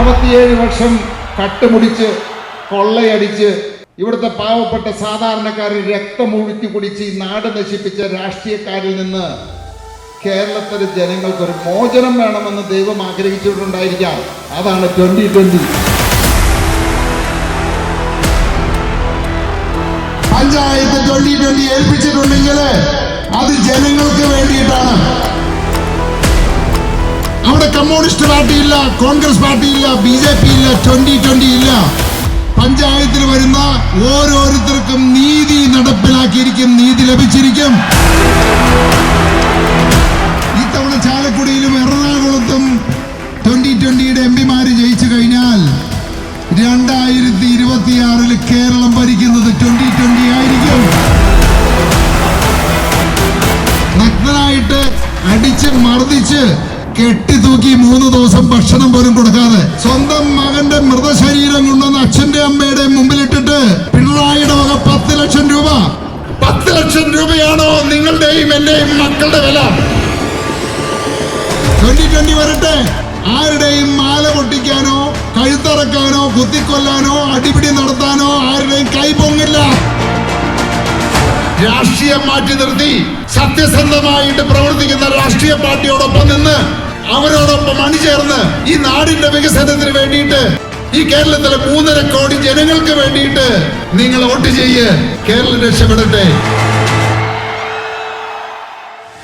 67 വർഷം കട്ടുമുടിച്ച് കൊള്ളയടിച്ച് ഇവിടുത്തെ പാവപ്പെട്ട സാധാരണക്കാരൻ രക്തമൊഴുക്കി കുടിച്ച് ഈ നാട് നശിപ്പിച്ച രാഷ്ട്രീയക്കാരിൽ നിന്ന് കേരളത്തിലെ ജനങ്ങൾക്കൊരു മോചനം വേണമെന്ന് ദൈവം ആഗ്രഹിച്ചിട്ടുണ്ടായിരിക്കാം. അതാണ് 2020. പഞ്ചായത്ത് 2020 ഏൽപ്പിച്ചിട്ടുണ്ടെങ്കിൽ അത് ജനങ്ങൾക്ക് വേണ്ടിയിട്ടാണ്. അവിടെ കമ്മ്യൂണിസ്റ്റ് പാർട്ടിയില്ല, കോൺഗ്രസ് പാർട്ടിയില്ല, BJP ഇല്ല, 2020 ഇല്ല. പഞ്ചായത്തിൽ വരുന്ന ഓരോരുത്തർക്കും നീതി നടപ്പിലാക്കിയിരിക്കും, നീതി ലഭിച്ചിരിക്കും. ഇത്തവണ ചാലക്കുടിയിലും എറണാകുളത്തും 2020 MP-മാര് ജയിച്ചു കഴിഞ്ഞാൽ 2026 കേരളം ഭരിക്കുന്നത് 2020 ആയിരിക്കും. നഗ്നനായിട്ട് അടിച്ച് മർദ്ദിച്ച് കെട്ടിത്തൂക്കി 3 ദിവസം ഭക്ഷണം പോലും കൊടുക്കാതെ സ്വന്തം മകന്റെ മൃതശരീരം കൊണ്ടുവന്ന് അച്ഛന്റെ അമ്മയുടെ മുമ്പിലിട്ടിട്ട് പിണറായിയുടെ വക 10 ലക്ഷം രൂപ. 10 ലക്ഷം രൂപയാണോ നിങ്ങളുടെയും എന്റെയും മക്കളുടെ വില? 2020 വരട്ടെ, ആരുടെയും മാല പൊട്ടിക്കാനോ കഴുത്തറക്കാനോ കുത്തിക്കൊല്ലാനോ അടിപിടി നടത്താനോ ആരുടെയും കൈ പൊങ്ങില്ല. രാഷ്ട്രീയം മാറ്റി നിർത്തി സത്യസന്ധമായിട്ട് പ്രവർത്തിക്കുന്ന രാഷ്ട്രീയ പാർട്ടിയോടൊപ്പം നിന്ന് അവരോടൊപ്പം അണിചേർന്ന് ഈ നാടിന്റെ വികസനത്തിന് വേണ്ടിയിട്ട്, ഈ കേരളത്തിലെ 3.5 കോടി ജനങ്ങൾക്ക് വേണ്ടിയിട്ട് നിങ്ങൾ വോട്ട് ചെയ്യ്. കേരളം രക്ഷപ്പെടട്ടെ.